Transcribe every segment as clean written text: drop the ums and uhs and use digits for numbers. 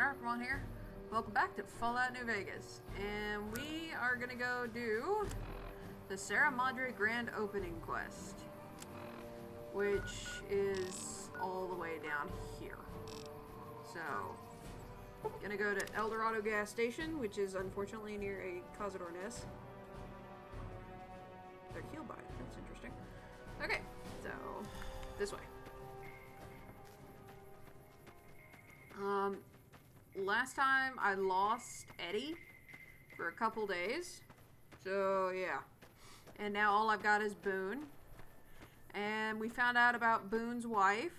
Unoraptormon here. Welcome back to Fallout New Vegas. And we are gonna go do the Sierra Madre Grand Opening Quest, which is all the way down here. So, gonna go to El Dorado gas station, which is unfortunately near a Cazador nest. They're healed by it. That's interesting. Okay, so this way. Last time I lost Eddie for a couple days. So, yeah. And now all I've got is Boone. And we found out about Boone's wife.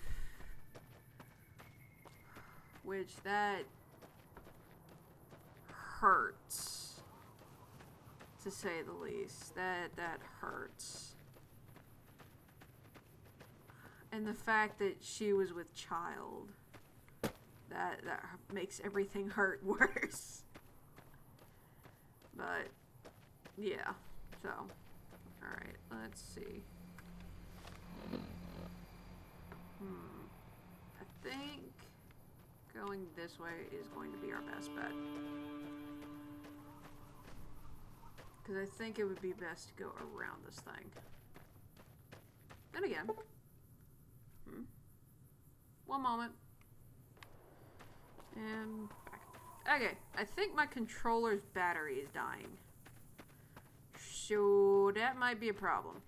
Which, that hurts. To say the least. That hurts. And the fact that she was with child. That makes everything hurt worse. But, yeah. So, alright, let's see. I think going this way is going to be our best bet. Because I think it would be best to go around this thing. Then again. One moment. And back. Okay, I think my controller's battery is dying. So that might be a problem.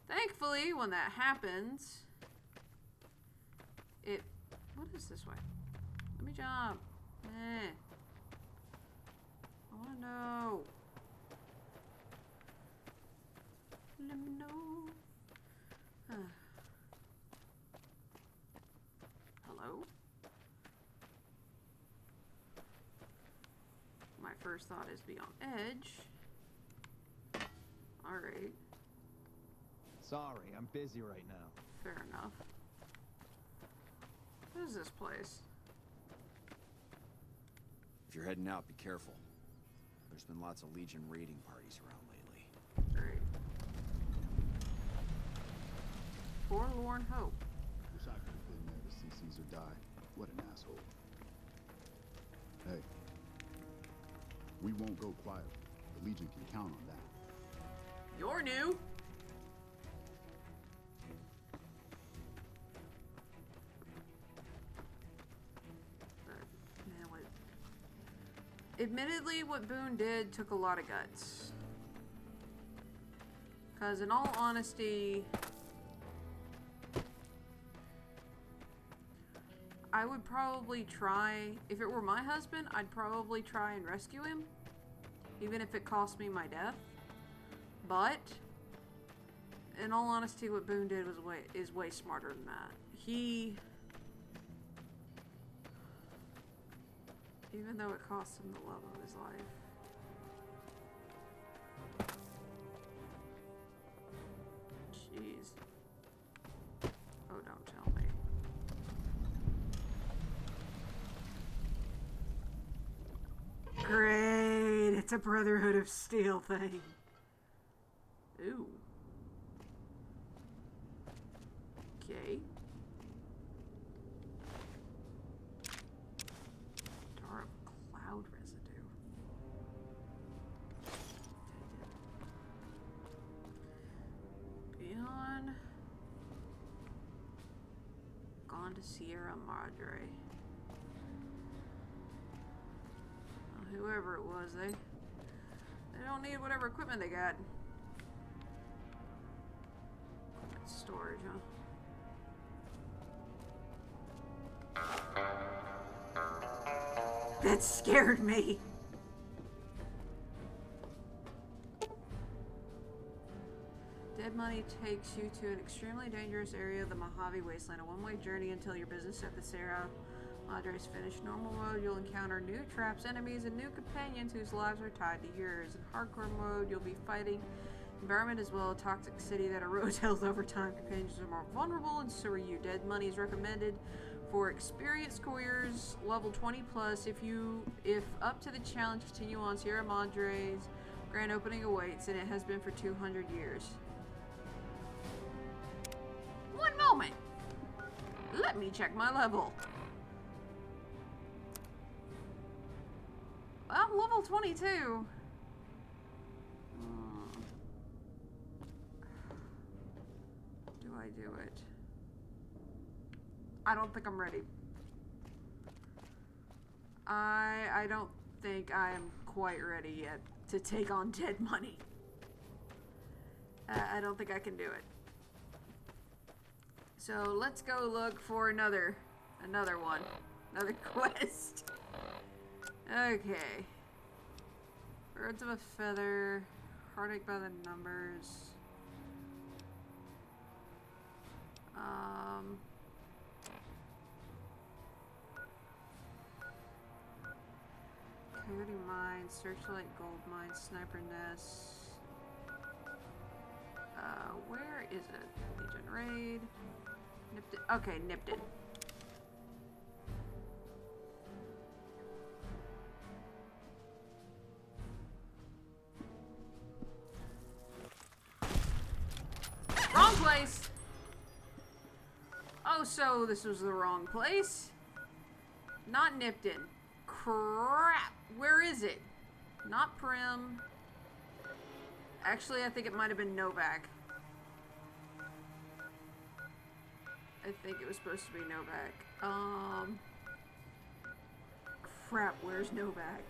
Thankfully, when that happens, what is this way? Let me jump. I wanna know. Let me know. Hello? My first thought is be on edge. Alright. Sorry, I'm busy right now. Fair enough. What is this place? If you're heading out, be careful. There's been lots of Legion raiding parties around lately. Great. Forlorn hope. Wish I could have been there to see Caesar die. What an asshole. Hey. We won't go quietly. The Legion can count on that. You're new. But, man, what... Admittedly, what Boone did took a lot of guts. Because in all honesty, I would probably try, if it were my husband, I'd probably try and rescue him. Even if it cost me my death. But, in all honesty, what Boone did is way smarter than that. Even though it cost him the love of his life. Jeez. Oh, don't tell me. Great! It's a Brotherhood of Steel thing. Ooh. Okay. Dark cloud residue. Beyond. Gone to Sierra Madre. Whoever it was, they don't need whatever equipment they got. Storage, huh? That scared me. Dead money takes you to an extremely dangerous area of the Mojave Wasteland. A one-way journey until your business at the Sierra Madre is finished. Normal mode, you'll encounter new traps, enemies, and new companions whose lives are tied to yours. In hardcore mode, you'll be fighting environment as well, a toxic city that erodes health over time. Companions are more vulnerable, and so are you. Dead money is recommended for experienced couriers, level 20 plus. If up to the challenge, continue on. Sierra Madre's grand opening awaits, and it has been for 200 years. One moment! Let me check my level. level 22. Do I do it? I don't think I'm ready. I don't think I am quite ready yet to take on dead money. I don't think I can do it. So let's go look for another one. Another quest. Okay. Birds of a feather. Heartache by the numbers. Coyote Mine, Searchlight Gold Mine, Sniper Nest. Where is it? Legion Raid. Nipped it. Okay, nipped it. Wrong place! Oh, so this was the wrong place? Not Nipton. Crap! Where is it? Not Prim. Actually, I think it might have been Novak. I think it was supposed to be Novak. Crap, where's Novak?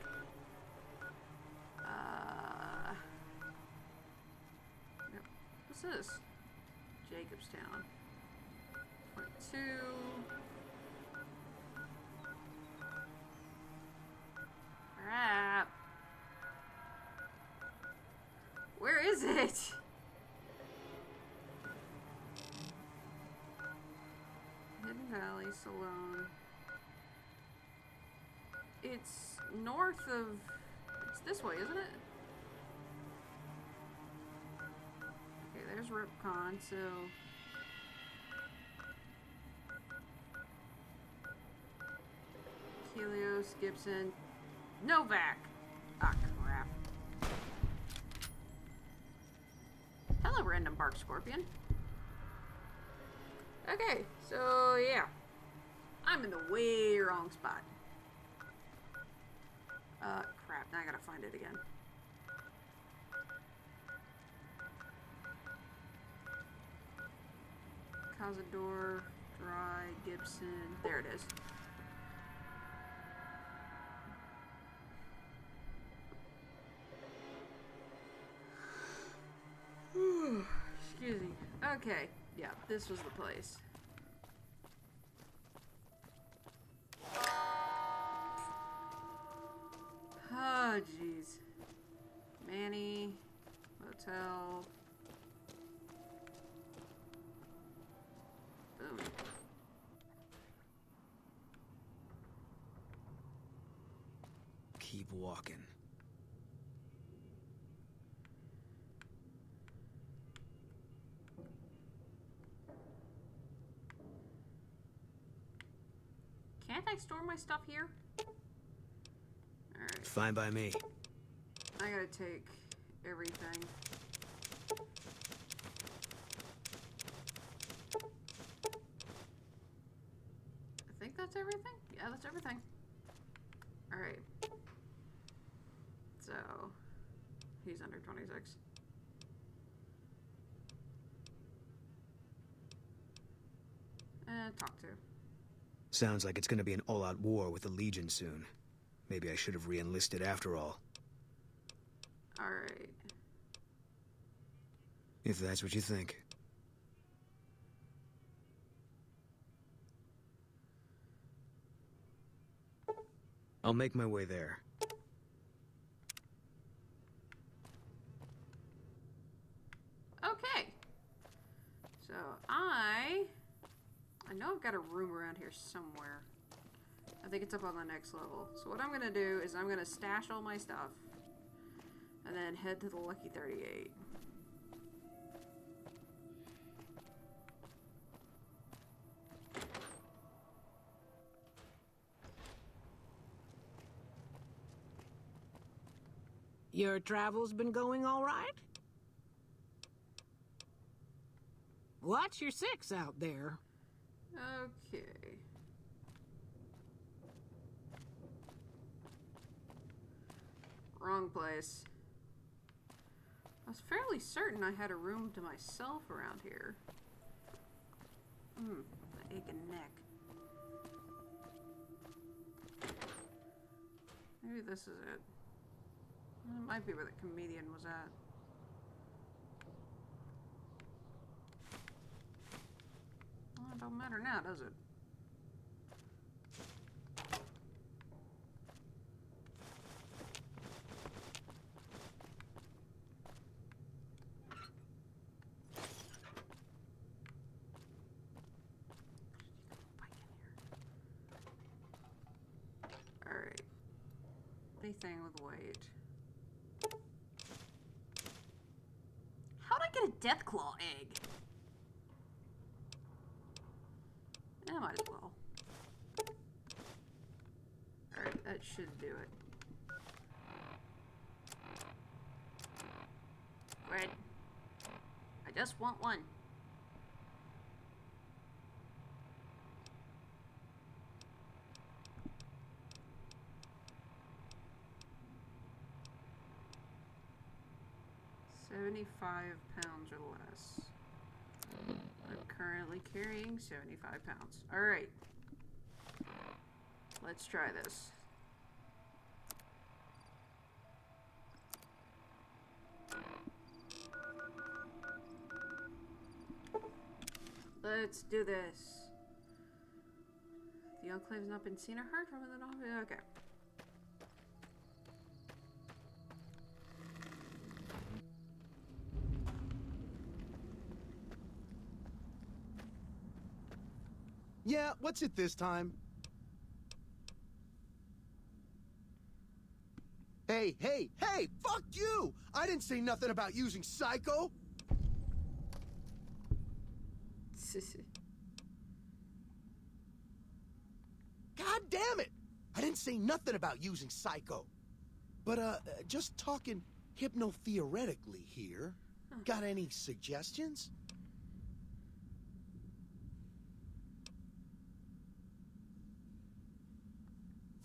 Yep. What's this? Jacobstown. 22. Crap. Where is it? Hidden Valley, Salone. It's north of... It's this way, isn't it? Okay, there's Ripcon, so... Helios, Gibson... Novak! Ah, crap. Hello, random bark scorpion. Okay, so yeah. I'm in the way wrong spot. Crap, now I gotta find it again. Cazador, Dry, Gibson, there it is. Excuse me. Okay, yeah, this was the place. Oh, jeez. Manny, motel. Boom. Keep walking. Can't I store my stuff here? Alright. Fine by me. I gotta take everything. I think that's everything? Yeah, that's everything. Alright. So, he's under 26. Talk to. Sounds like it's gonna be an all-out war with the Legion soon. Maybe I should have re-enlisted after all. Alright. If that's what you think. I'll make my way there. Okay. So, I know I've got a room around here somewhere. I think it's up on the next level. So what I'm going to do is I'm going to stash all my stuff. And then head to the Lucky 38. Your travel's been going all right? Watch your six out there. Okay. Wrong place. I was fairly certain I had a room to myself around here. The aching neck. Maybe this is it. It might be where the comedian was at. Well, it don't matter now, does it? Alright. Anything with weight. How'd I get a Deathclaw egg? I might as well. Alright, that should do it. Great. I just want one. £75 or less. I'm currently carrying 75 pounds. Alright. Let's try this. Let's do this. The Enclave has not been seen or heard from in the novel. Okay. Yeah, what's it this time? Hey, hey, hey! Fuck you! I didn't say nothing about using Psycho! God damn it! I didn't say nothing about using Psycho. But, just talking hypno-theoretically here. Got any suggestions?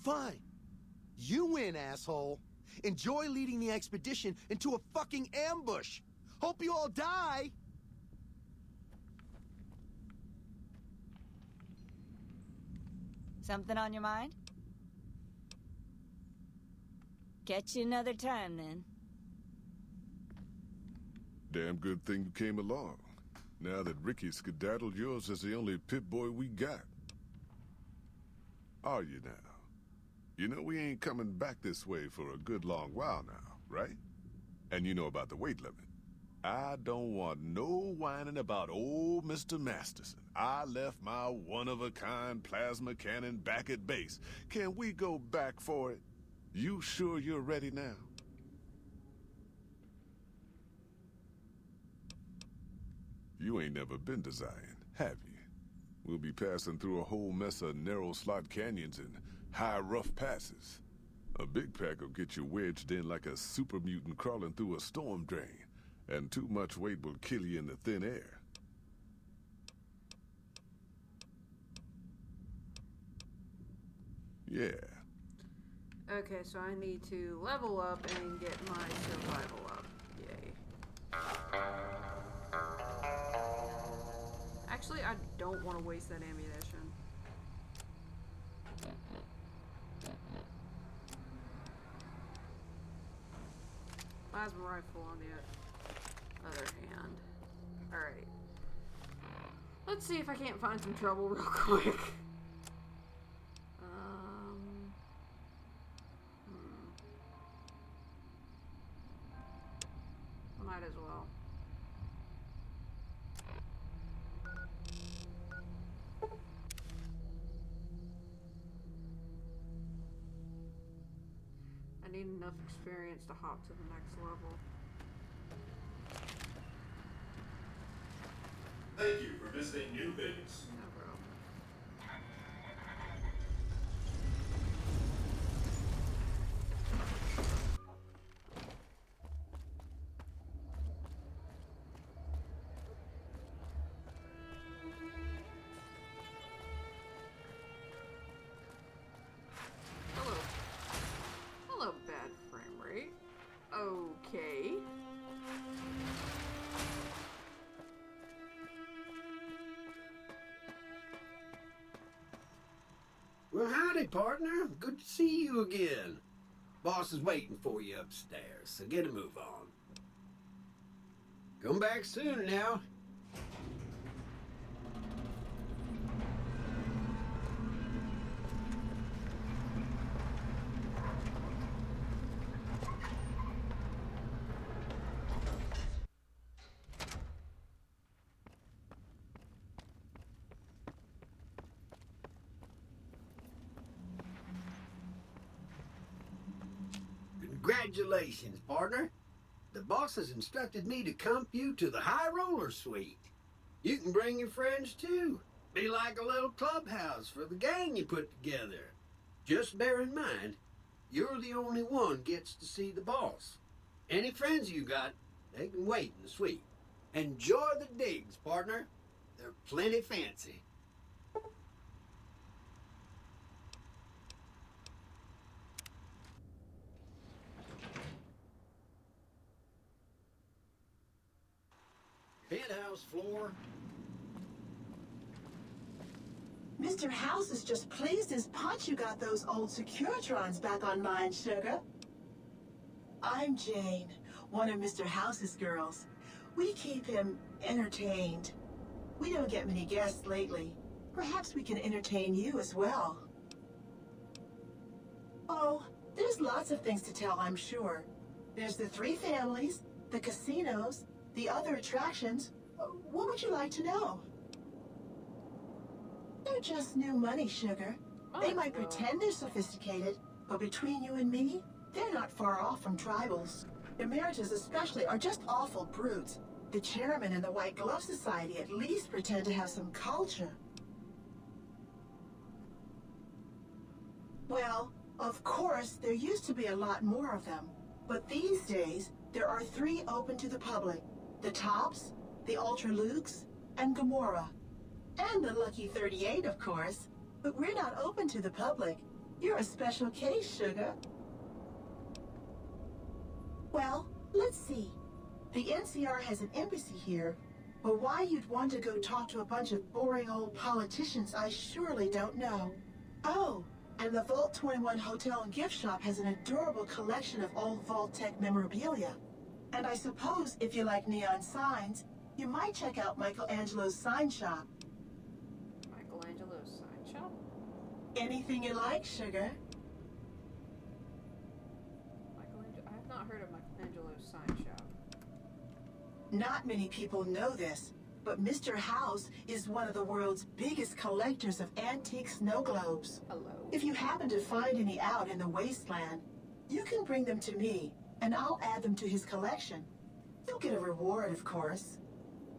Fine. You win, asshole. Enjoy leading the expedition into a fucking ambush. Hope you all die. Something on your mind? Catch you another time, then. Damn good thing you came along. Now that Ricky skedaddled, yours is the only Pip-Boy we got. Are you now? You know we ain't coming back this way for a good long while now, right? And you know about the weight limit. I don't want no whining about old Mr. Masterson. I left my one-of-a-kind plasma cannon back at base. Can we go back for it? You sure you're ready now? You ain't never been to Zion, have you? We'll be passing through a whole mess of narrow slot canyons and high rough passes. A big pack will get you wedged in like a super mutant crawling through a storm drain, and too much weight will kill you in the thin air. Yeah. Okay, so I need to level up and get my survival up. Yay. Actually, I don't want to waste that ammunition. Plasma rifle on the other hand. Alright. Let's see if I can't find some trouble real quick. Might as well. I need enough experience to hop to the next level. Thank you for visiting New Vegas. No, bro. Hello. Hello, bad frame rate. Howdy, partner. Good to see you again. Boss is waiting for you upstairs, so get a move on. Come back soon now. Congratulations, partner. The boss has instructed me to comp you to the High Roller Suite. You can bring your friends too. Be like a little clubhouse for the gang you put together. Just bear in mind, you're the only one gets to see the boss. Any friends you got, they can wait in the suite. Enjoy the digs, partner. They're plenty fancy. Penthouse floor. Mr. House is just pleased as punch you got those old Securitrons back online, sugar. I'm Jane, one of Mr. House's girls. We keep him entertained. We don't get many guests lately. Perhaps we can entertain you as well. Oh, there's lots of things to tell, I'm sure. There's the 3 families, the casinos, the other attractions. What would you like to know? They're just new money, sugar. They might pretend they're sophisticated, but between you and me, they're not far off from tribals. Emeritus especially are just awful brutes. The chairman and the White Glove Society at least pretend to have some culture. Well, of course, there used to be a lot more of them. But these days, there are 3 open to the public. The Tops, the Ultra Lukes, and Gamora. And the Lucky 38, of course. But we're not open to the public. You're a special case, sugar. Well, let's see. The NCR has an embassy here, but why you'd want to go talk to a bunch of boring old politicians, I surely don't know. Oh, and the Vault 21 Hotel and Gift Shop has an adorable collection of old Vault-Tec memorabilia. And I suppose if you like neon signs, you might check out Michelangelo's sign shop. Michelangelo's sign shop? Anything you like, sugar. I have not heard of Michelangelo's sign shop. Not many people know this, but Mr. House is one of the world's biggest collectors of antique snow globes. Hello. If you happen to find any out in the wasteland, you can bring them to me, and I'll add them to his collection. You'll get a reward, of course.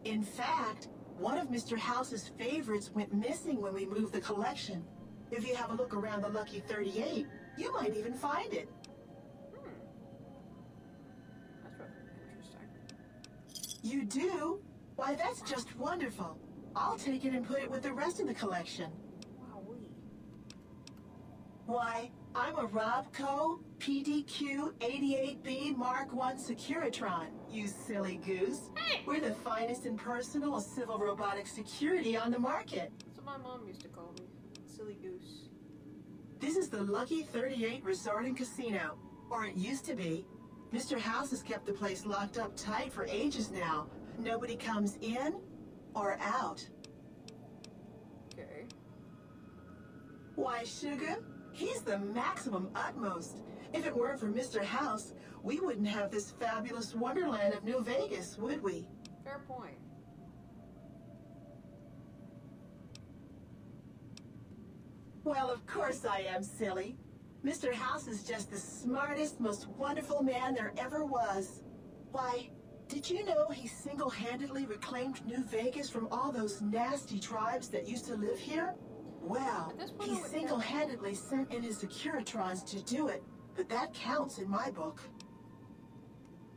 In fact, one of Mr. House's favorites went missing when we moved the collection. If you have a look around the Lucky 38, you might even find it. That's rather interesting. You do? Why, that's just wonderful. I'll take it and put it with the rest of the collection. Wowee. Why, I'm a Robco PDQ 88B Mark I Securitron, you silly goose. Hey! We're the finest in personal civil robotic security on the market. That's what my mom used to call me. Silly goose. This is the Lucky 38 Resort and Casino, or it used to be. Mr. House has kept the place locked up tight for ages now. Nobody comes in or out. Okay. Why, sugar? He's the maximum utmost. If it weren't for Mr. House, we wouldn't have this fabulous wonderland of New Vegas, would we? Fair point. Well, of course I am, silly. Mr. House is just the smartest, most wonderful man there ever was. Why, did you know he single-handedly reclaimed New Vegas from all those nasty tribes that used to live here? Well, he single-handedly sent in his Securitrons to do it, but that counts in my book.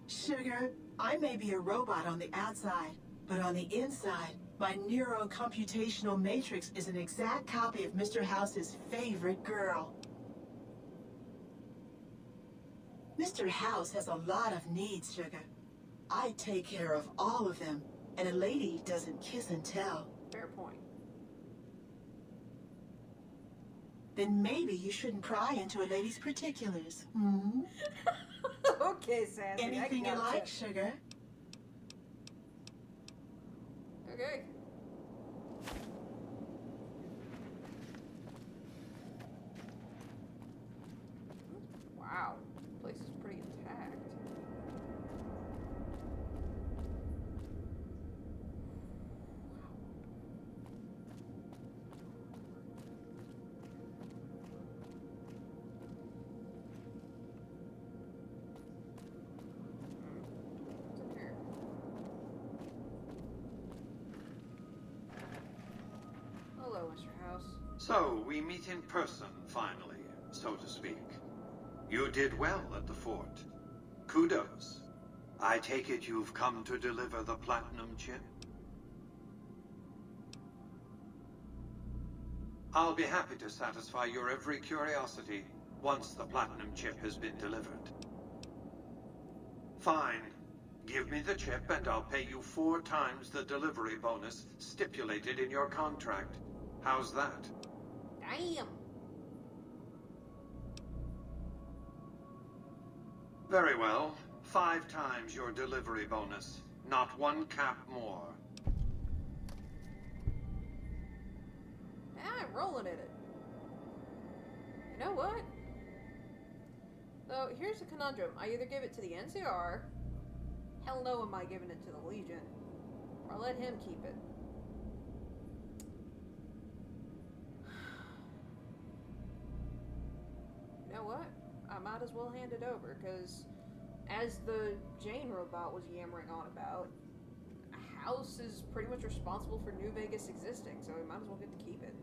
Sugar, I may be a robot on the outside, but on the inside, my neurocomputational matrix is an exact copy of Mr. House's favorite girl. Mr. House has a lot of needs, sugar. I take care of all of them, and a lady doesn't kiss and tell. Fair point. then maybe you shouldn't pry into a lady's particulars. Hmm? Okay, Sassy. Anything you like, sugar? Okay. Wow. Place is pretty intact. What's in here? Hello, Mr. House. So, we meet in person, finally, so to speak. You did well at the fort. Kudos. I take it you've come to deliver the platinum chip? I'll be happy to satisfy your every curiosity once the platinum chip has been delivered. Fine. Give me the chip and I'll pay you 4 times the delivery bonus stipulated in your contract. How's that? Damn. Very well. 5 times your delivery bonus. Not 1 cap more. I'm rolling in it. You know what? So here's the conundrum. I either give it to the NCR, hell no am I giving it to the Legion, or let him keep it. You know what? I might as well hand it over, because as the Jane robot was yammering on about, House is pretty much responsible for New Vegas existing, so we might as well get to keep it.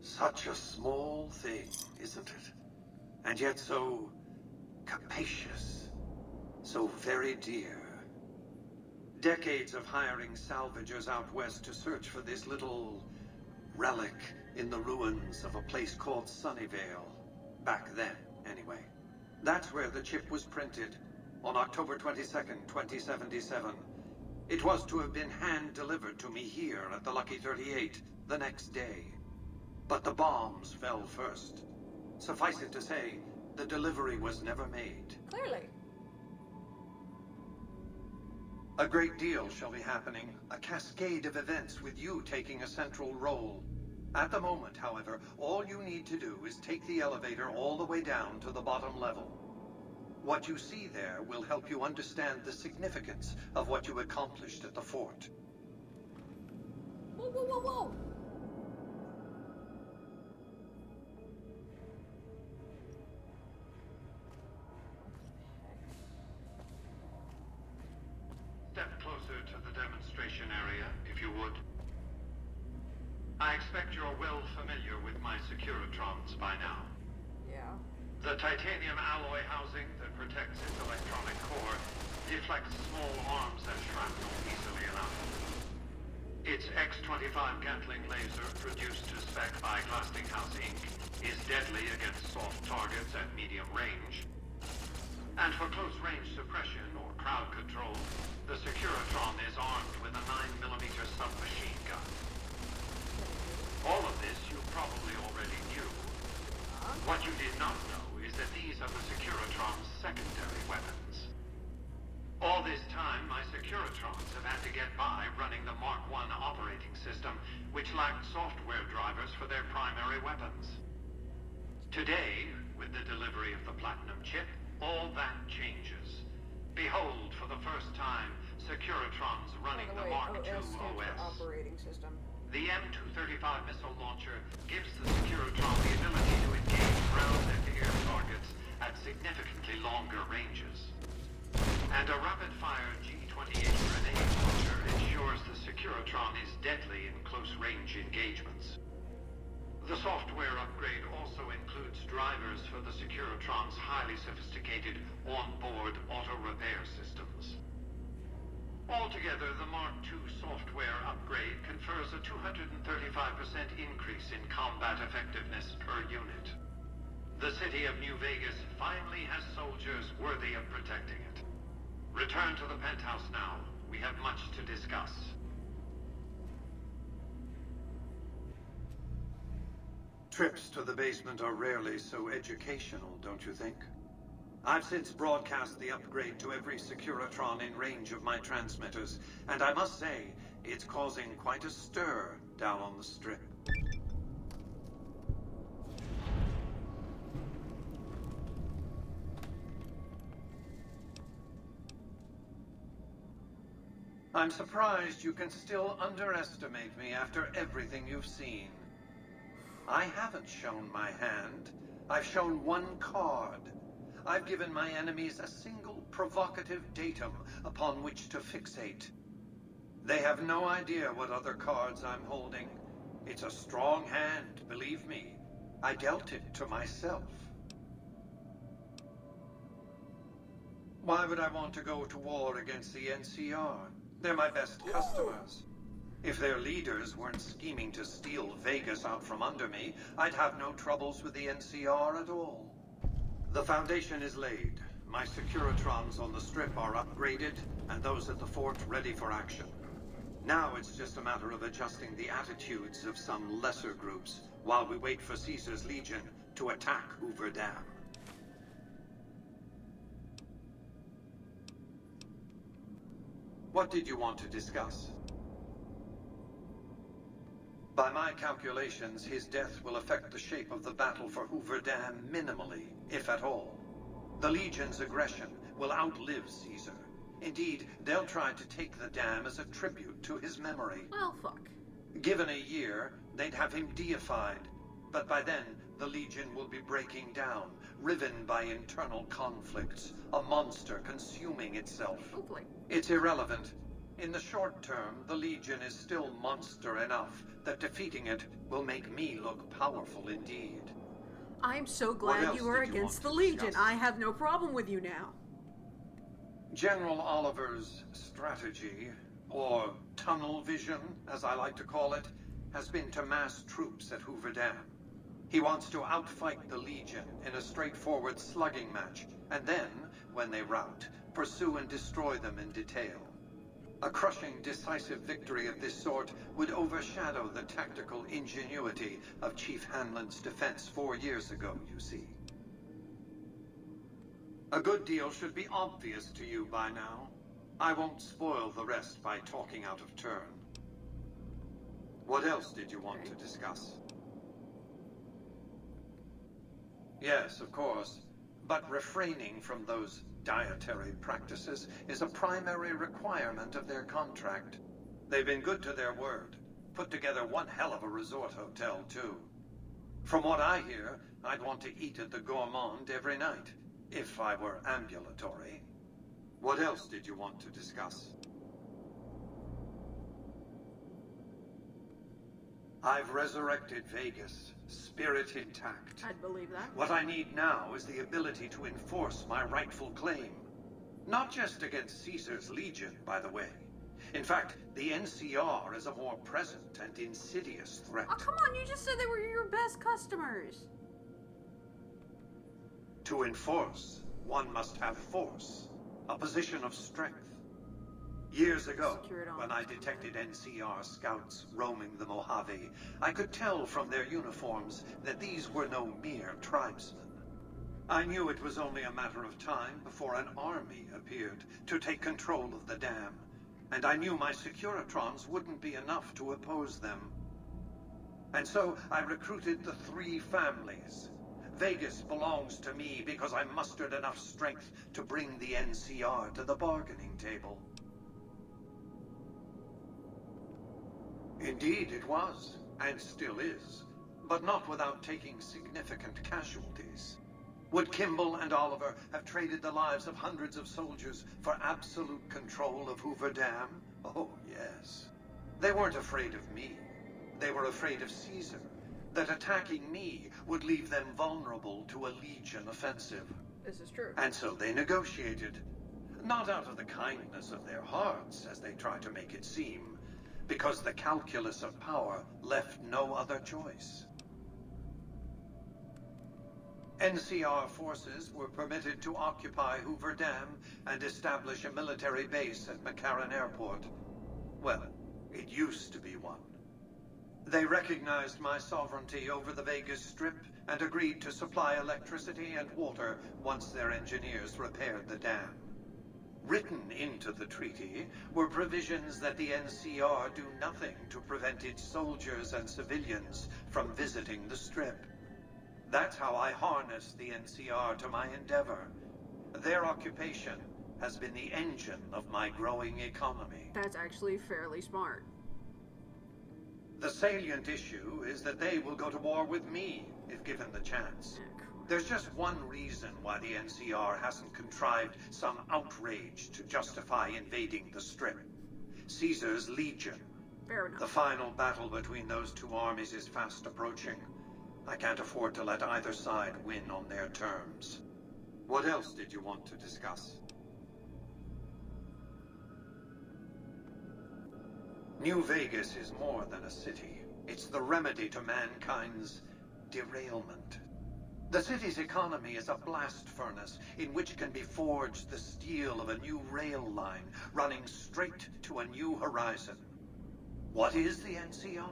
Such a small thing, isn't it? And yet so capacious, so very dear. Decades of hiring salvagers out west to search for this little relic in the ruins of a place called Sunnyvale. Back then, anyway. That's where the chip was printed, on October 22nd, 2077. It was to have been hand-delivered to me here at the Lucky 38 the next day. But the bombs fell first. Suffice it to say, the delivery was never made. Clearly. A great deal shall be happening, a cascade of events with you taking a central role. At the moment, however, all you need to do is take the elevator all the way down to the bottom level. What you see there will help you understand the significance of what you accomplished at the fort. Whoa, whoa, whoa, whoa! Step closer to the demonstration area, if you would. I expect you're well familiar with my Securitrons by now. Yeah. The titanium alloy housing that protects its electronic core deflects small arms and shrapnel easily enough. Its X-25 Gatling laser, produced to spec by House Inc., is deadly against soft targets at medium range. And for close-range suppression or crowd control, the Securitron is armed with a 9mm submachine gun. All of this you probably already knew. What you did not know is that these are the Securitron's secondary weapons. All this time, my Securitrons have had to get by running the Mark I operating system, which lacked software drivers for their primary weapons. Today, with the delivery of the Platinum chip, all that changes. Behold, for the first time, Securitrons running the Mark II OS. Operating system. The M235 missile launcher gives the Securitron the ability to engage ground and air targets at significantly longer ranges. And a rapid-fire G-28 grenade launcher ensures the Securitron is deadly in close-range engagements. The software upgrade also includes drivers for the Securitron's highly sophisticated on-board auto-repair systems. Altogether, the Mark II software upgrade confers a 235% increase in combat effectiveness per unit. The city of New Vegas finally has soldiers worthy of protecting it. Return to the penthouse now. We have much to discuss. Trips to the basement are rarely so educational, don't you think? I've since broadcast the upgrade to every Securitron in range of my transmitters, and I must say, it's causing quite a stir down on the Strip. I'm surprised you can still underestimate me after everything you've seen. I haven't shown my hand. I've shown one card. I've given my enemies a single provocative datum upon which to fixate. They have no idea what other cards I'm holding. It's a strong hand, believe me. I dealt it to myself. Why would I want to go to war against the NCR? They're my best customers. If their leaders weren't scheming to steal Vegas out from under me, I'd have no troubles with the NCR at all. The foundation is laid. My Securitrons on the Strip are upgraded, and those at the fort ready for action. Now it's just a matter of adjusting the attitudes of some lesser groups while we wait for Caesar's Legion to attack Hoover Dam. What did you want to discuss? By my calculations, his death will affect the shape of the battle for Hoover Dam minimally, if at all. The Legion's aggression will outlive Caesar. Indeed, they'll try to take the dam as a tribute to his memory. Well, fuck. Given a year, they'd have him deified. But by then, the Legion will be breaking down, riven by internal conflicts, a monster consuming itself. Hopefully. It's irrelevant. In the short term, the Legion is still monster enough that defeating it will make me look powerful indeed. I'm so What glad else you are did you against the want to Legion. discuss? I have no problem with you now. General Oliver's strategy, or tunnel vision, as I like to call it, has been to mass troops at Hoover Dam. He wants to outfight the Legion in a straightforward slugging match, and then, when they rout, pursue and destroy them in detail. A crushing, decisive victory of this sort would overshadow the tactical ingenuity of Chief Hanlon's defense 4 years ago, you see. A good deal should be obvious to you by now. I won't spoil the rest by talking out of turn. What else did you want to discuss? Yes, of course. But refraining from those dietary practices is a primary requirement of their contract. They've been good to their word. Put together one hell of a resort hotel, too. From what I hear, I'd want to eat at the Gourmand every night, if I were ambulatory. What else did you want to discuss? I've resurrected Vegas, spirit intact. I'd believe that. What I need now is the ability to enforce my rightful claim. Not just against Caesar's Legion, by the way. In fact, the NCR is a more present and insidious threat. Oh, come on, you just said they were your best customers. To enforce, one must have force, a position of strength. Years ago, when I detected NCR scouts roaming the Mojave, I could tell from their uniforms that these were no mere tribesmen. I knew it was only a matter of time before an army appeared to take control of the dam, and I knew my Securitrons wouldn't be enough to oppose them. And so I recruited the 3 families. Vegas belongs to me because I mustered enough strength to bring the NCR to the bargaining table. Indeed it was, and still is, but not without taking significant casualties. Would Kimball and Oliver have traded the lives of hundreds of soldiers for absolute control of Hoover Dam? Oh, yes. They weren't afraid of me. They were afraid of Caesar, that attacking me would leave them vulnerable to a Legion offensive. This is true. And so they negotiated, not out of the kindness of their hearts, as they try to make it seem, because the calculus of power left no other choice. NCR forces were permitted to occupy Hoover Dam and establish a military base at McCarran Airport. Well, it used to be one. They recognized my sovereignty over the Vegas Strip and agreed to supply electricity and water once their engineers repaired the dam. Written into the treaty were provisions that the NCR do nothing to prevent its soldiers and civilians from visiting the Strip. That's how I harness the NCR to my endeavor. Their occupation has been the engine of my growing economy. That's actually fairly smart. The salient issue is that they will go to war with me if given the chance. There's just one reason why the NCR hasn't contrived some outrage to justify invading the Strip. Caesar's Legion. Fair enough. The final battle between those two armies is fast approaching. I can't afford to let either side win on their terms. What else did you want to discuss? New Vegas is more than a city. It's the remedy to mankind's derailment. The city's economy is a blast furnace in which can be forged the steel of a new rail line running straight to a new horizon. What is the NCR?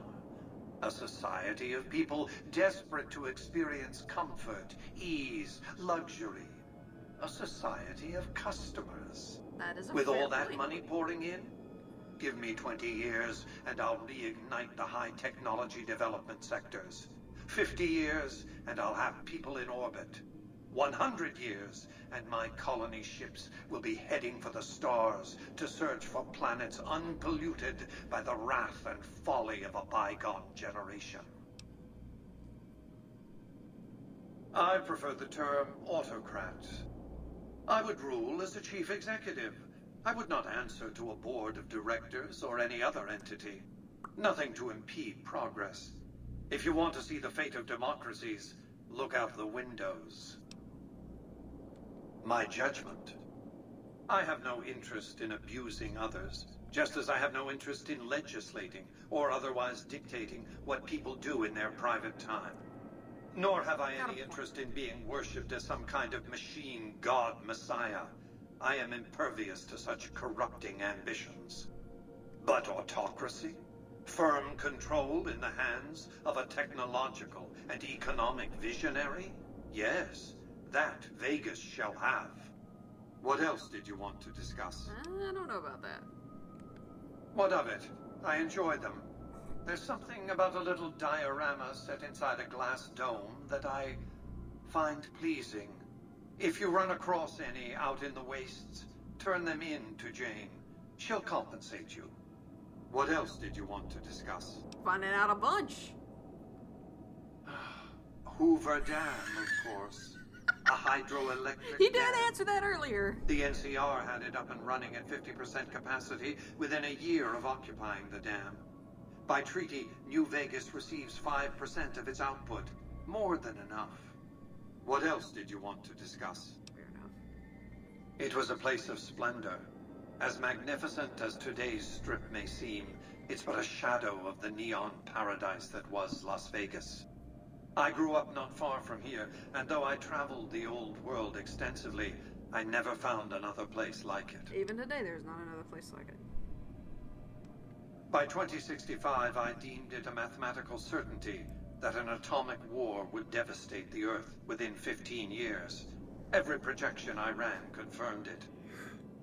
A society of people desperate to experience comfort, ease, luxury. A society of customers. That is a With fair all that point. money pouring in, give me 20 years and I'll reignite the high technology development sectors. 50 years and I'll have people in orbit. 100 years and my colony ships will be heading for the stars to search for planets unpolluted by the wrath and folly of a bygone generation. I prefer the term autocrat. I would rule as a chief executive. I would not answer to a board of directors or any other entity. Nothing to impede progress. If you want to see the fate of democracies, look out the windows. My judgment. I have no interest in abusing others, just as I have no interest in legislating or otherwise dictating what people do in their private time. Nor have I any interest in being worshipped as some kind of machine god messiah. I am impervious to such corrupting ambitions. But autocracy? Firm control in the hands of a technological and economic visionary? Yes, that Vegas shall have. What else did you want to discuss? I don't know about that. What of it? I enjoy them. There's something about a little diorama set inside a glass dome that I find pleasing. If you run across any out in the wastes, turn them in to Jane. She'll compensate you. What else did you want to discuss? Finding out a bunch. Hoover Dam, of course. A hydroelectric He did dam. answer that earlier. The NCR had it up and running at 50% capacity within a year of occupying the dam. By treaty, New Vegas receives 5% of its output. More than enough. What else did you want to discuss? Fair enough. It was a place of splendor. As magnificent as today's Strip may seem, it's but a shadow of the neon paradise that was Las Vegas. I grew up not far from here, and though I traveled the old world extensively, I never found another place like it. Even today, there's not another place like it. By 2065, I deemed it a mathematical certainty that an atomic war would devastate the Earth within 15 years. Every projection I ran confirmed it.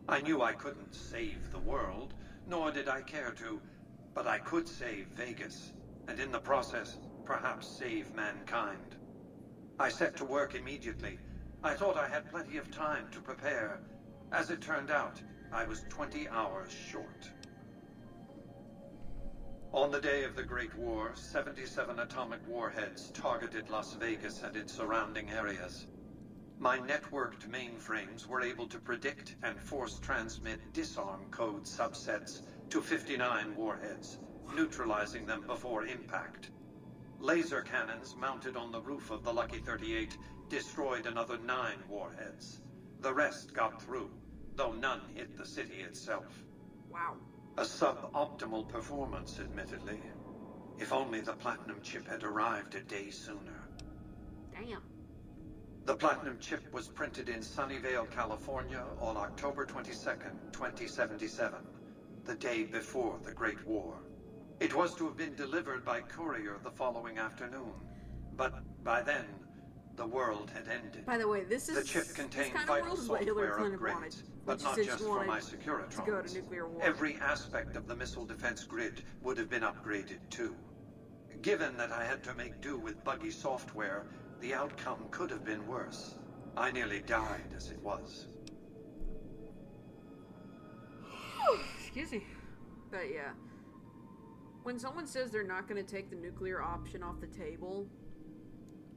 I knew I couldn't save the world, nor did I care to, but I could save Vegas, and in the process, perhaps save mankind. I set to work immediately. I thought I had plenty of time to prepare. As it turned out, I was 20 hours short. On the day of the Great War, 77 atomic warheads targeted Las Vegas and its surrounding areas. My networked mainframes were able to predict and force transmit disarm code subsets to 59 warheads, neutralizing them before impact. Laser cannons mounted on the roof of the Lucky 38 destroyed another 9 warheads. The rest got through, though none hit the city itself. Wow. A suboptimal performance, admittedly. If only the platinum chip had arrived a day sooner. Damn. The platinum chip was printed in Sunnyvale, California on October 22nd, 2077, the day before the Great War. It was to have been delivered by courier the following afternoon, but by then, the world had ended. By the way, this is the chip contained kind of vital world is what software Hillary Clinton upgrades, wanted, but which not is just she for wanted my to Securitrons. go to nuclear war. Every aspect of the missile defense grid would have been upgraded too. Given that I had to make do with buggy software, the outcome could have been worse. I nearly died as it was. Excuse me. But yeah. When someone says they're not going to take the nuclear option off the table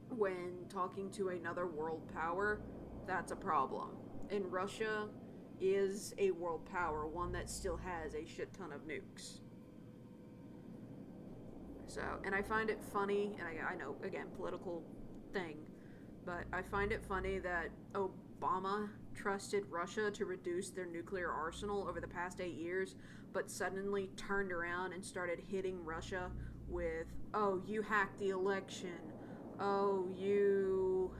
when talking to another world power, that's a problem. And Russia is a world power, one that still has a shit ton of nukes. So, and I find it funny, and I know, again, political thing, but I find it funny that Obama trusted Russia to reduce their nuclear arsenal over the past 8 years, but suddenly turned around and started hitting Russia with, oh, you hacked the election, oh, you,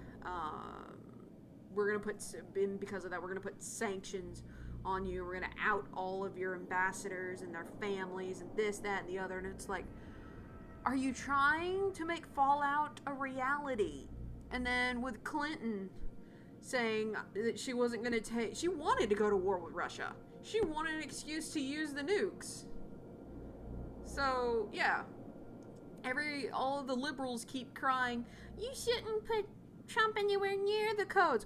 we're going to put, because of that, we're going to put sanctions on you, we're going to out all of your ambassadors and their families and this, that, and the other, and it's like, are you trying to make Fallout a reality? And then with Clinton saying that she wasn't going to she wanted to go to war with Russia. She wanted an excuse to use the nukes. So, yeah. All of the liberals keep crying, you shouldn't put Trump anywhere near the codes.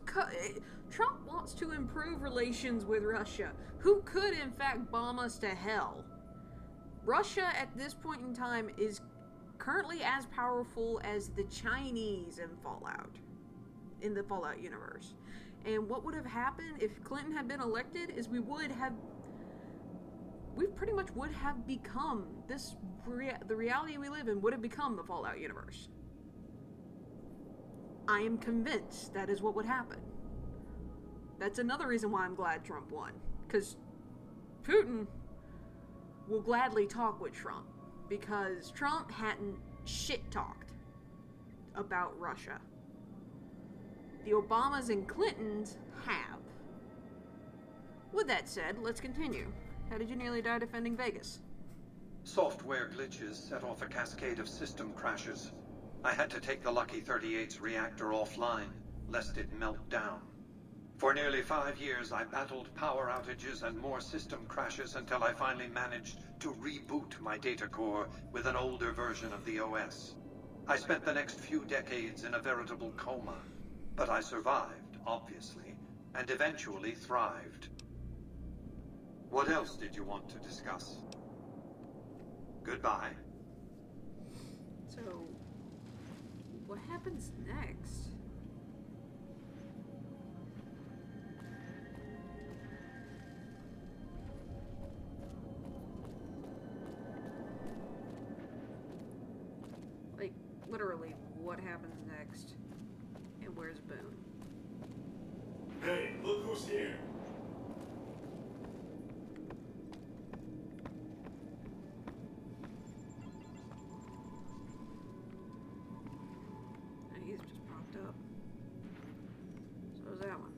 Trump wants to improve relations with Russia, who could, in fact, bomb us to hell. Russia, at this point in time, is currently as powerful as the Chinese in Fallout. In the Fallout universe. And what would have happened if Clinton had been elected is we pretty much would have become the reality we live in would have become the Fallout universe. I am convinced that is what would happen. That's another reason why I'm glad Trump won. Because Putin will gladly talk with Trump. Because Trump hadn't shit-talked about Russia. The Obamas and Clintons have. With that said, let's continue. How did you nearly die defending Vegas? Software glitches set off a cascade of system crashes. I had to take the Lucky 38's reactor offline, lest it melt down. For nearly 5 years, I battled power outages and more system crashes until I finally managed to reboot my data core with an older version of the OS. I spent the next few decades in a veritable coma, but I survived, obviously, and eventually thrived. What else did you want to discuss? Goodbye. So, what happens next? Like, literally, what happens next? And where's Boone? Hey, look who's here. And he's just popped up. So is that one.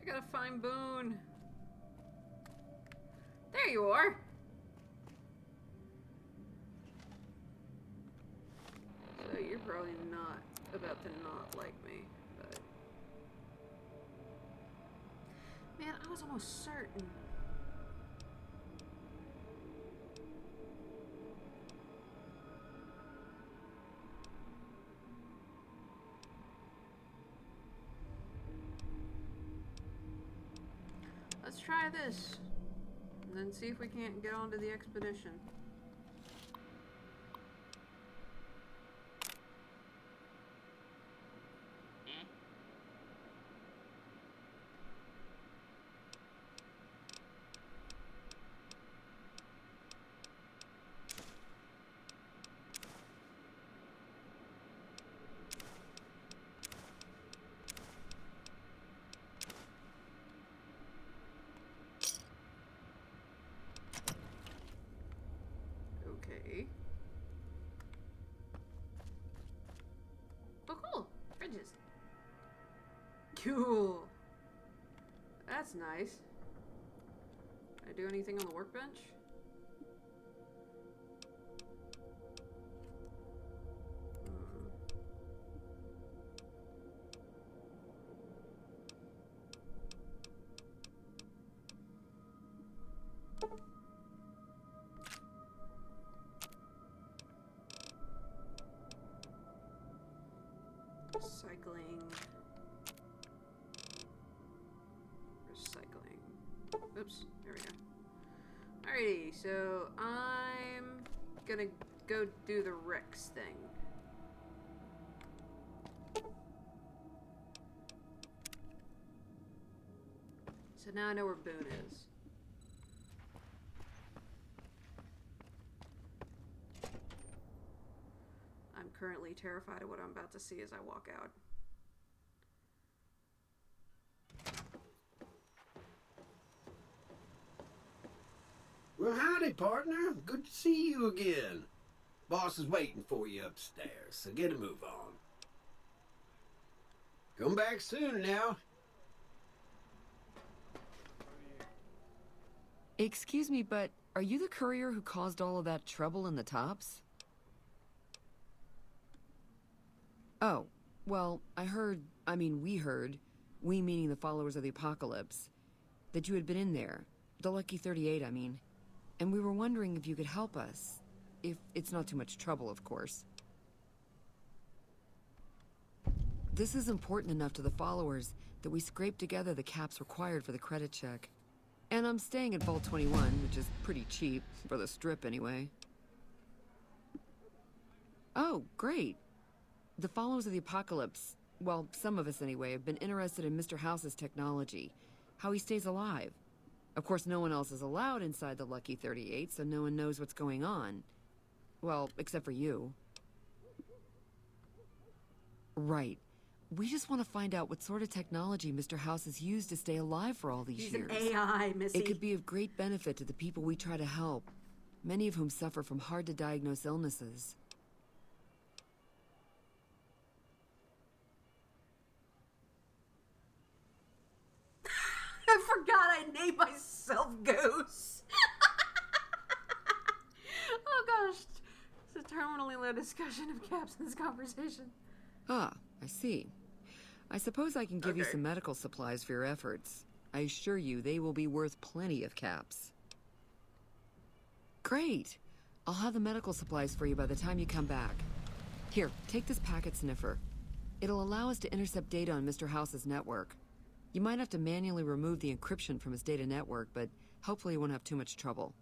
I gotta find Boone. There you are. So you're probably not about to not like me, but man, I was almost certain. Let's try this, and then see if we can't get onto the expedition. Okay. Oh, cool. Fridges. Cool. That's nice. Can I do anything on the workbench? Recycling. Oops, there we go. Alrighty, so I'm gonna go do the Rex thing. So now I know where Boone is. I'm currently terrified of what I'm about to see as I walk out. Well, howdy, partner. Good to see you again. Boss is waiting for you upstairs, so get a move on. Come back soon now. Excuse me, but are you the courier who caused all of that trouble in the tops? Oh, well, we heard, we meaning the followers of the apocalypse, that you had been in there. The Lucky 38, I mean. And we were wondering if you could help us. If it's not too much trouble, of course. This is important enough to the followers that we scraped together the caps required for the credit check. And I'm staying at Vault 21, which is pretty cheap, for the strip anyway. Oh, great. The followers of the apocalypse, well, some of us anyway, have been interested in Mr. House's technology, how he stays alive. Of course, no one else is allowed inside the Lucky 38, so no one knows what's going on. Well, except for you. Right. We just want to find out what sort of technology Mr. House has used to stay alive for all these years. He's an AI, Missy. It could be of great benefit to the people we try to help, many of whom suffer from hard-to-diagnose illnesses. I forgot I named myself Goose. Oh gosh. It's a terminally low discussion of caps in this conversation. Ah, I see. I suppose I can give you some medical supplies for your efforts. I assure you they will be worth plenty of caps. Great! I'll have the medical supplies for you by the time you come back. Here, take this packet sniffer. It'll allow us to intercept data on Mr. House's network. You might have to manually remove the encryption from his data network, but hopefully you won't have too much trouble.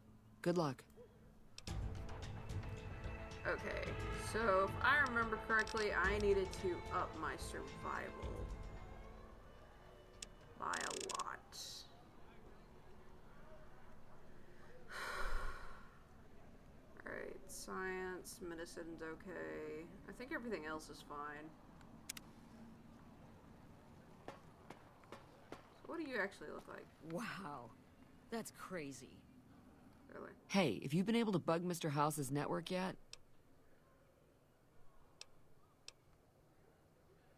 Good luck. Okay, so if I remember correctly, I needed to up my survival by a lot. Alright, science, medicine's okay. I think everything else is fine. So what do you actually look like? Wow, that's crazy. Really? Hey, have you been able to bug Mr. House's network yet?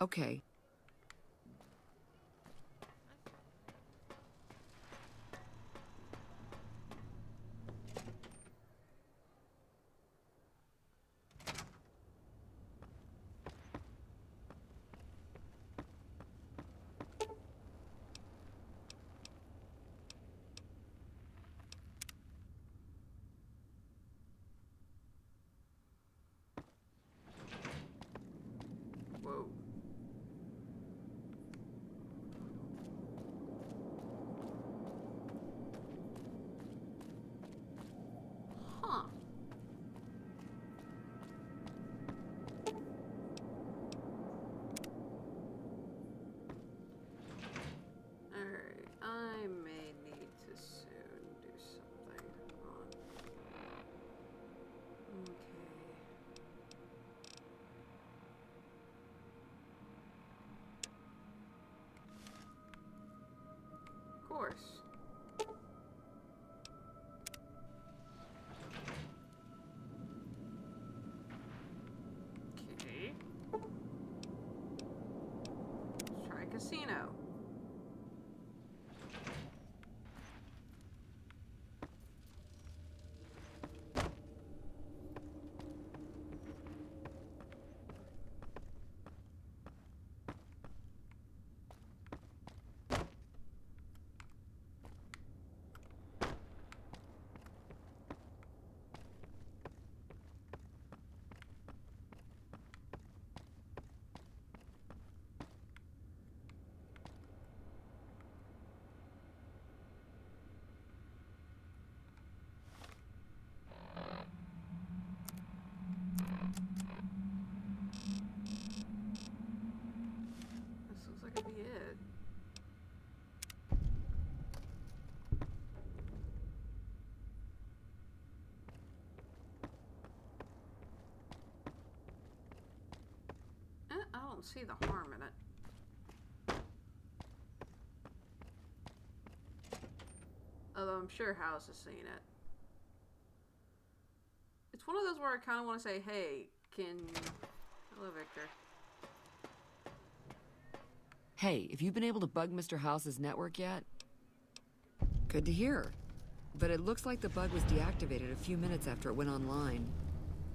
Okay. Whoa. casino. This looks like it'd be it. I don't see the harm in it. Although I'm sure House has seen it. It's one of those where I kind of want to say, hey, hello, Victor. Hey, have you been able to bug Mr. House's network yet? Good to hear. But it looks like the bug was deactivated a few minutes after it went online.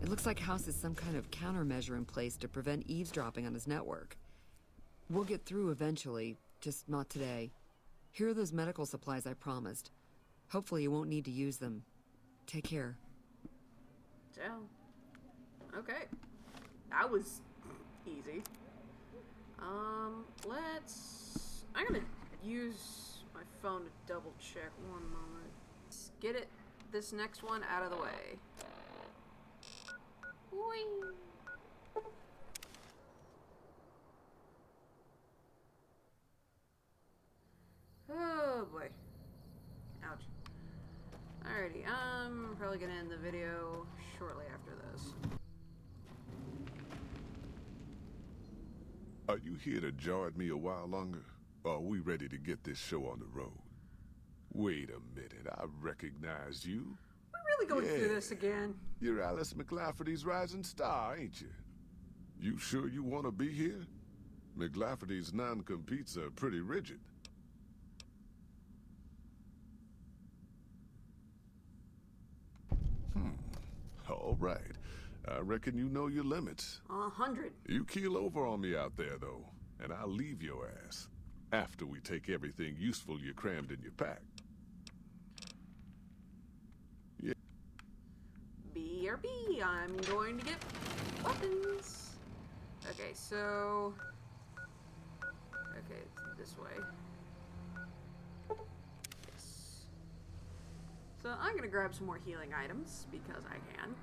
It looks like House has some kind of countermeasure in place to prevent eavesdropping on his network. We'll get through eventually, just not today. Here are those medical supplies I promised. Hopefully you won't need to use them. Take care. So, okay. That was easy. I'm gonna use my phone to double check one moment. Let's get this next one out of the way. Whee! Oh boy. Ouch. Alrighty, I'm probably gonna end the video shortly after this. Are you here to jar at me a while longer? Or are we ready to get this show on the road? Wait a minute, I recognize you. We're really going through this again. You're Alice McLafferty's rising star, ain't you? You sure you want to be here? McLafferty's non-competes are pretty rigid. All right. I reckon you know your limits. 100. You keel over on me out there, though, and I'll leave your ass. After we take everything useful you crammed in your pack. Yeah. BRB, I'm going to get weapons. Okay, so... Okay, it's this way. Yes. So I'm gonna grab some more healing items, because I can.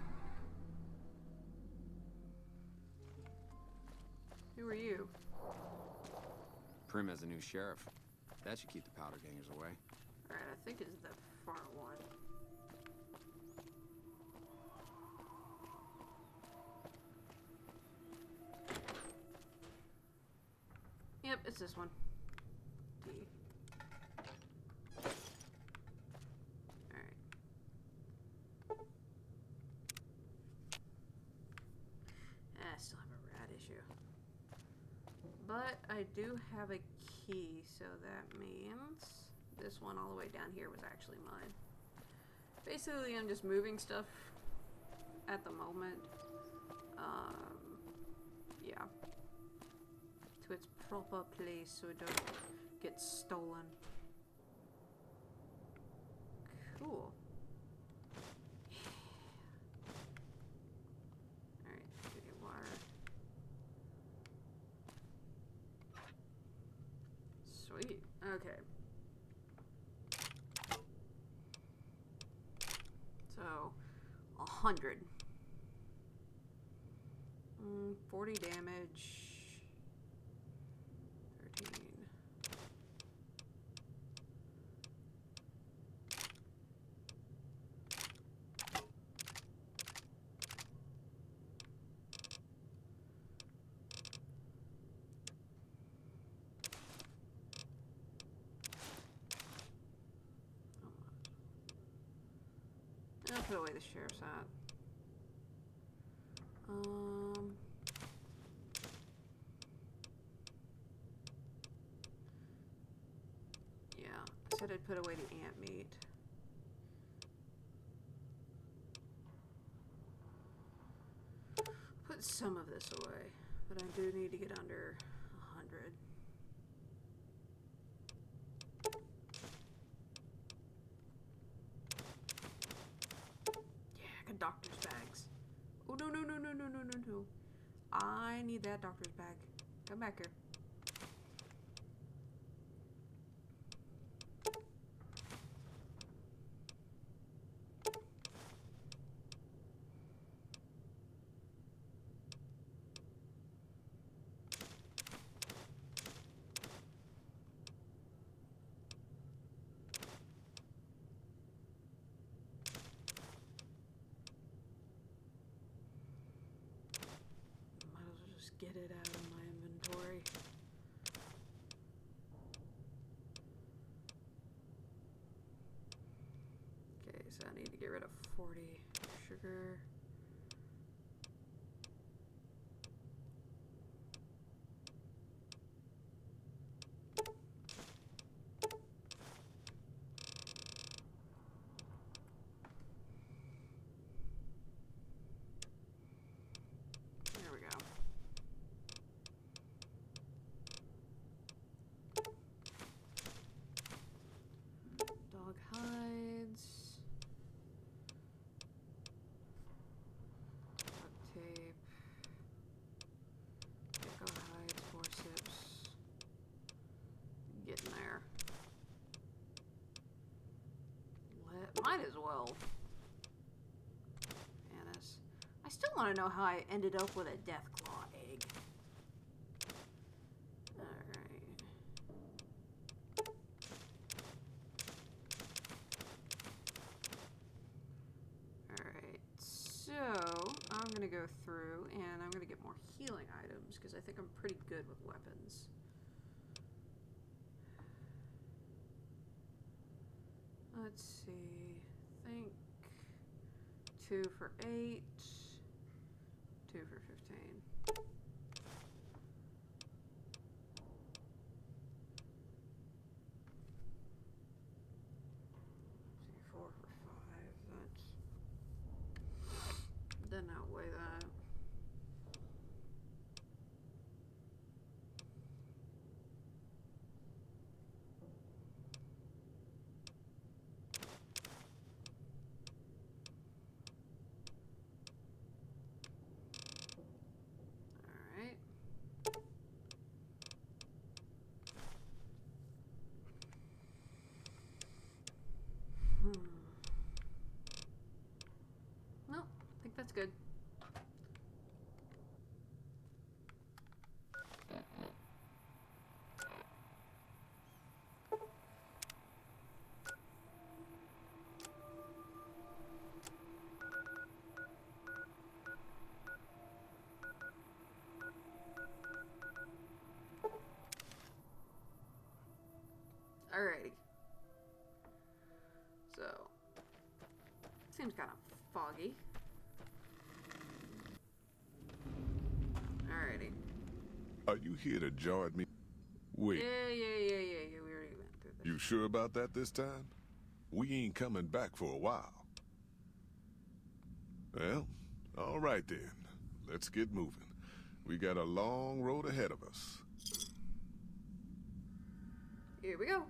Who are you? Prim has a new sheriff. That should keep the powder gangers away. Alright, I think it's the far one. Yep, it's this one. D. Alright. I still have a rat issue. But I do have a key, so that means this one all the way down here was actually mine. Basically, I'm just moving stuff at the moment. Yeah. To its proper place so it don't get stolen. Cool. Alright, get water. Sweet. Okay. So, 100. 40 damage. 13. I'll put away the sheriff's hat. said I'd put away the ant meat. Put some of this away, but I do need to get under 100. Yeah, I got doctor's bags. Oh, no, no, no, no, no, no, no, no. I need that doctor's bag. Come back here. Get it out of my inventory. Okay, so I need to get rid of 40 sugar. There we go. Dog hides, duct tape, gecko hides, forceps, getting there. Might as well. Anise. I still want to know how I ended up with a Deathclaw egg. Alright. Alright, so I'm going to go through and I'm going to get more healing items because I think I'm pretty good with weapons. Let's see, I think 2 for 8, 2 for 15. 4 for 5, that doesn't outweigh that. Alright. No, I think that's good. Alrighty. So, seems kind of foggy. Alrighty. Are you here to join me? Wait. Yeah. We already went through this. You sure about that this time? We ain't coming back for a while. Well, all right then. Let's get moving. We got a long road ahead of us. Here we go.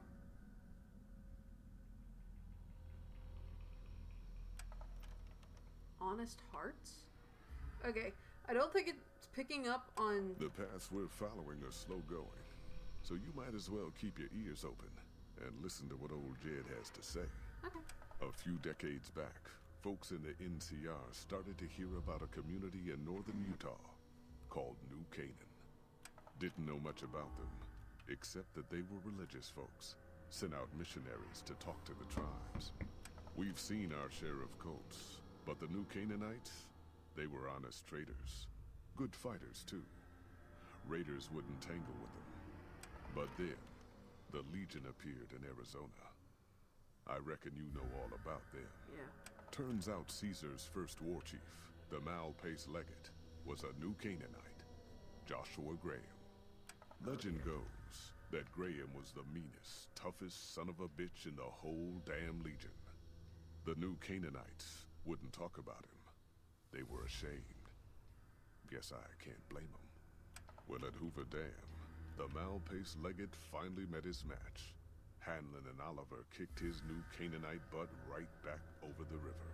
Honest Hearts? Okay, I don't think it's picking up on... The paths we're following are slow going, so you might as well keep your ears open and listen to what old Jed has to say. Okay. A few decades back, folks in the NCR started to hear about a community in northern Utah called New Canaan. Didn't know much about them, except that they were religious folks, sent out missionaries to talk to the tribes. We've seen our share of cults, but the New Canaanites, they were honest traders. Good fighters, too. Raiders wouldn't tangle with them. But then, the Legion appeared in Arizona. I reckon you know all about them. Yeah. Turns out Caesar's first war chief, the Malpace legate, was a New Canaanite, Joshua Graham. Legend goes, that Graham was the meanest, toughest son of a bitch in the whole damn Legion. The new Canaanites wouldn't talk about him. They were ashamed. Guess I can't blame them. Well, at Hoover Dam, the mal-paced Legate finally met his match. Hanlon and Oliver kicked his new Canaanite butt right back over the river.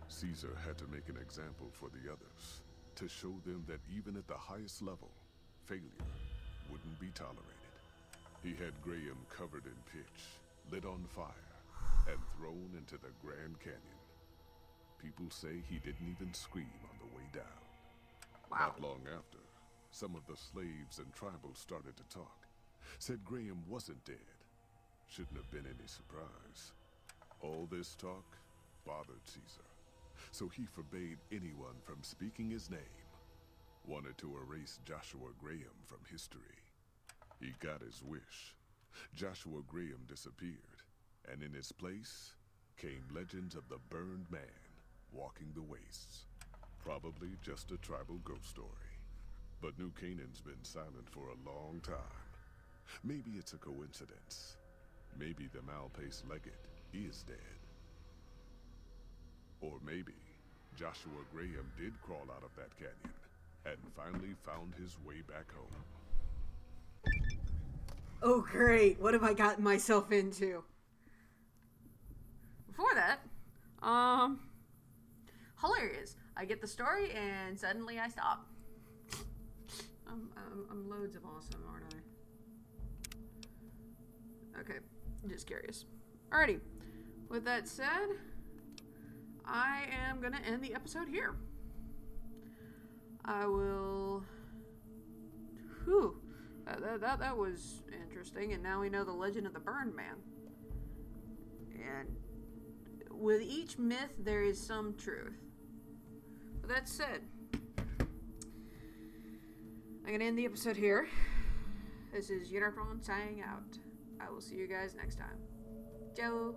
Caesar had to make an example for the others, to show them that even at the highest level, failure wouldn't be tolerated. He had Graham covered in pitch, lit on fire, and thrown into the Grand Canyon. People say he didn't even scream on the way down. Wow. Not long after, some of the slaves and tribals started to talk. Said Graham wasn't dead. Shouldn't have been any surprise. All this talk bothered Caesar, so he forbade anyone from speaking his name. Wanted to erase Joshua Graham from history. He got his wish. Joshua Graham disappeared, and in his place came legends of the burned man walking the wastes. Probably just a tribal ghost story. But New Canaan's been silent for a long time. Maybe it's a coincidence. Maybe the mal-paced Legate is dead. Or maybe Joshua Graham did crawl out of that canyon and finally found his way back home. Oh, great. What have I gotten myself into? Before that, hilarious. I get the story and suddenly I stop. I'm loads of awesome, aren't I? Okay, just curious. Alrighty. With that said, I am gonna end the episode here. I will. Whew. That was interesting, and now we know the legend of the Burned Man. And with each myth, there is some truth. With that said, I'm gonna end the episode here. This is Unoraptormon signing out. I will see you guys next time. Ciao.